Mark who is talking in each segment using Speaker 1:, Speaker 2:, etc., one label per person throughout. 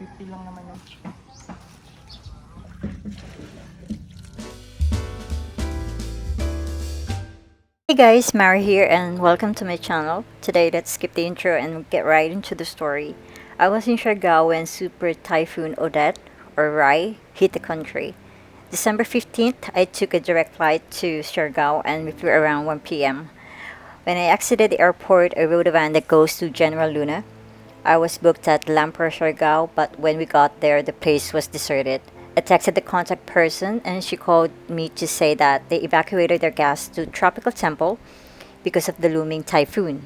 Speaker 1: 250 lang naman yun.
Speaker 2: Hey guys, Mary here and welcome to my channel. Today let's skip the intro and get right into the story. I was in Siargao when Super Typhoon Odette, or Rai, hit the country. December 15th, I took a direct flight to Siargao and we flew around 1 p.m. When I exited the airport, I rode a van that goes to General Luna. I was booked at Lampur Siargao, but when we got there, the place was deserted. I texted the contact person and she called me to say that they evacuated their guests to Tropical Temple because of the looming typhoon.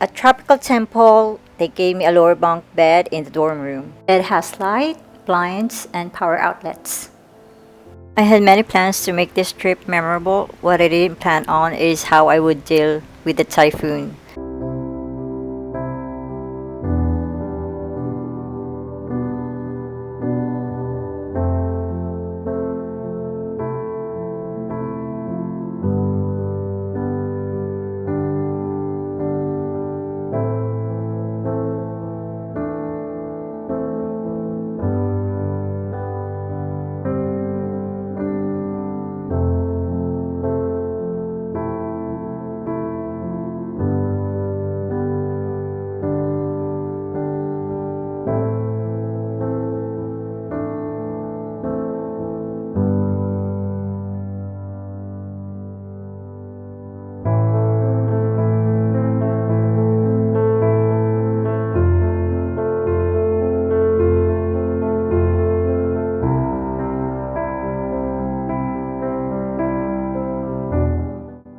Speaker 2: At Tropical Temple, they gave me a lower bunk bed in the dorm room. It has light, blinds, and power outlets. I had many plans to make this trip memorable. What I didn't plan on is how I would deal with the typhoon.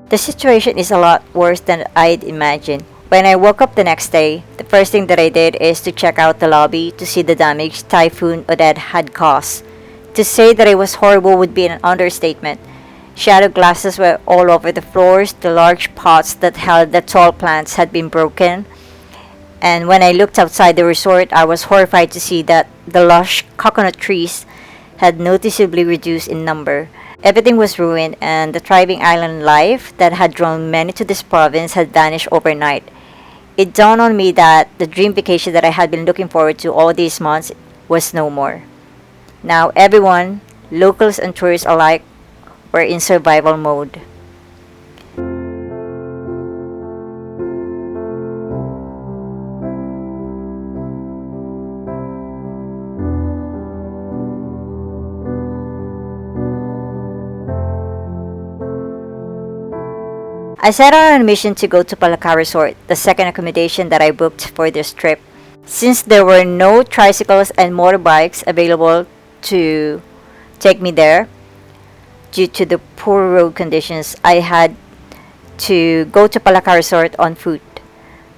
Speaker 2: The situation is a lot worse than I'd imagined. When I woke up the next day, the first thing that I did is to check out the lobby to see the damage Typhoon Odette had caused. To say that it was horrible would be an understatement. Shadow glasses were all over the floors, the large pots that held the tall plants had been broken, and when I looked outside the resort, I was horrified to see that the lush coconut trees had noticeably reduced in number. Everything was ruined, and the thriving island life that had drawn many to this province had vanished overnight. It dawned on me that the dream vacation that I had been looking forward to all these months was no more. Now everyone, locals and tourists alike, were in survival mode. I set out on a mission to go to Palaka Resort, the second accommodation that I booked for this trip. Since there were no tricycles and motorbikes available to take me there, due to the poor road conditions, I had to go to Palaka Resort on foot.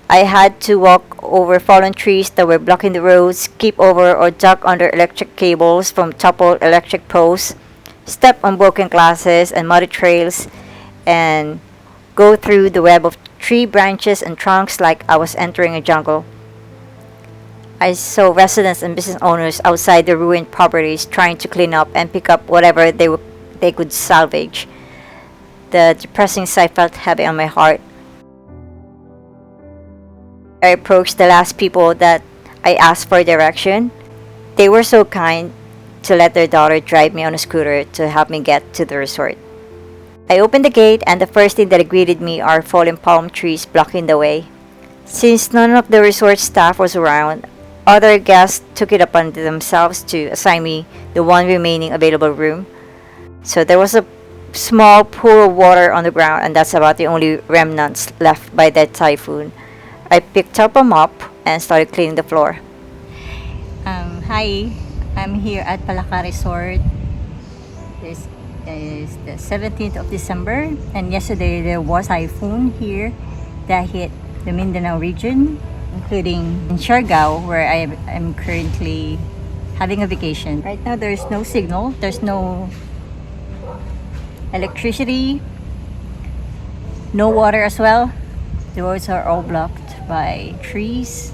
Speaker 2: I had to walk over fallen trees that were blocking the roads, skip over or duck under electric cables from toppled electric posts, step on broken glasses and muddy trails, and go through the web of tree branches and trunks like I was entering a jungle. I saw residents and business owners outside the ruined properties trying to clean up and pick up whatever they could salvage. The depressing sight felt heavy on my heart. I approached the last people that I asked for direction. They were so kind to let their daughter drive me on a scooter to help me get to the resort. I opened the gate and the first thing that greeted me are fallen palm trees blocking the way. Since none of the resort staff was around, other guests took it upon themselves to assign me the one remaining available room. So there was a small pool of water on the ground, and that's about the only remnants left by that typhoon. I picked up a mop and started cleaning the floor. Hi, I'm here at Palaka Resort. This is the 17th of December, and yesterday there was a typhoon here that hit the Mindanao region, including in Siargao, where I am currently having a vacation. Right now there's no signal, there's no electricity, no water as well. The roads are all blocked by trees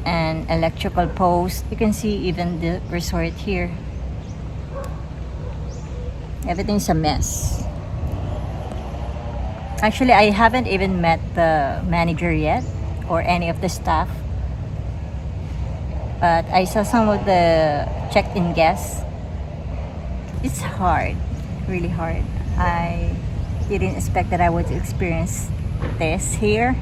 Speaker 2: and electrical posts. You can see even the resort here. Everything's a mess. Actually, I haven't even met the manager yet or any of the staff. But I saw some of the checked-in guests. It's hard, really hard. I didn't expect that I would experience this here.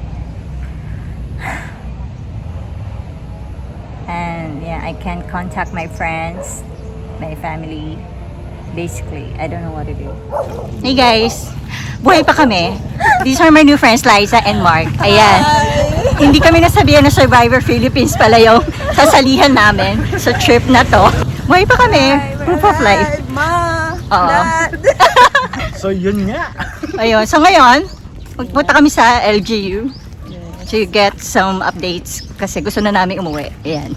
Speaker 2: And yeah, I can't contact my friends, my family. Basically, I don't know what to do. Hey guys! Buhay pa kami. These are my new friends, Liza and Mark. Ayan. Hindi kami nasabihan na Survivor Philippines pala yung sasalihan namin sa trip na to. Buhay pa kami. Proof of life. Oo.
Speaker 1: So yun nga.
Speaker 2: Ayun. So ngayon, magpunta kami sa LGU to get some updates kasi gusto na namin umuwi. Ayan.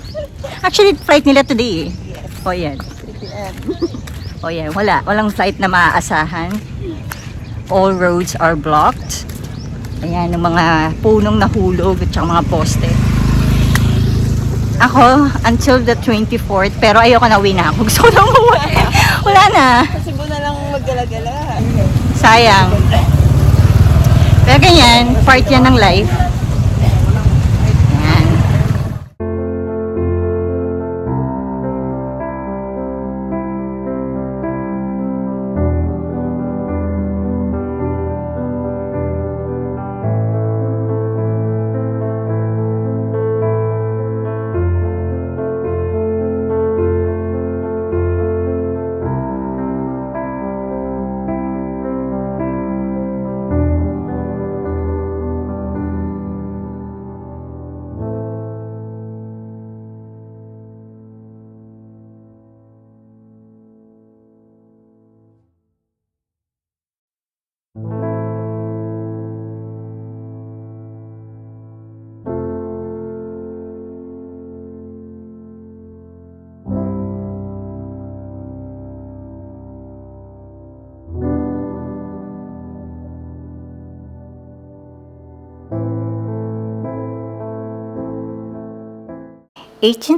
Speaker 2: Actually, flight nila today. O yan. O yan. Walang flight na maaasahan. All roads are blocked. Ayan, ng mga punong nahulog at saka mga poste. Ako, until the 24th, pero ayoko na uwi na ako. Gusto ko na umuwi. Wala na.
Speaker 3: Kasi mo na lang magdala-gala.
Speaker 2: Sayang. Pero ganyan, part yan ng life. Ayan.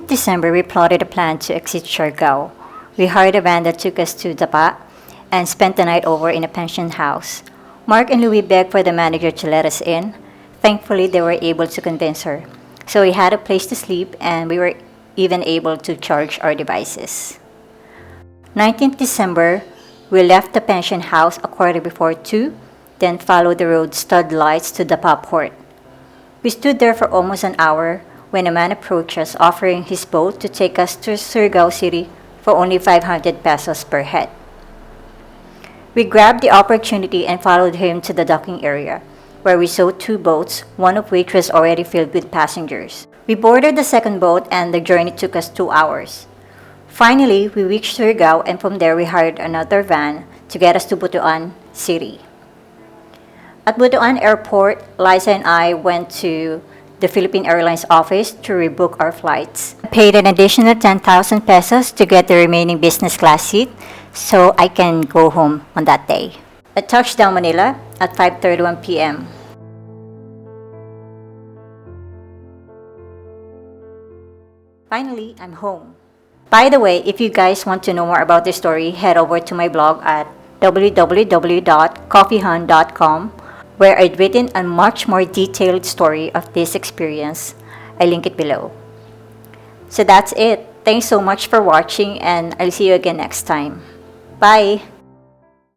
Speaker 2: December 18th, we plotted a plan to exit Siargao. We hired a van that took us to Dapa and spent the night over in a pension house. Mark and Louis begged for the manager to let us in. Thankfully, they were able to convince her. So we had a place to sleep and we were even able to charge our devices. 19th December, we left the pension house a quarter before 2, then followed the road stud lights to Dapa port. We stood there for almost an hour when a man approached us offering his boat to take us to Siargao City for only 500 pesos per head. We grabbed the opportunity and followed him to the docking area, where we saw 2 boats, one of which was already filled with passengers. We boarded the second boat and the journey took us 2 hours. Finally, we reached Siargao and from there we hired another van to get us to Butuan City. At Butuan Airport, Liza and I went to the Philippine Airlines office to rebook our flights. I paid an additional 10,000 pesos to get the remaining business class seat so I can go home on that day. I touched down Manila at 5:31 p.m. Finally, I'm home. By the way, if you guys want to know more about this story, head over to my blog at www.coffeehan.com where I'd written a much more detailed story of this experience. I link it below. So that's it. Thanks so much for watching and I'll see you again next time. Bye!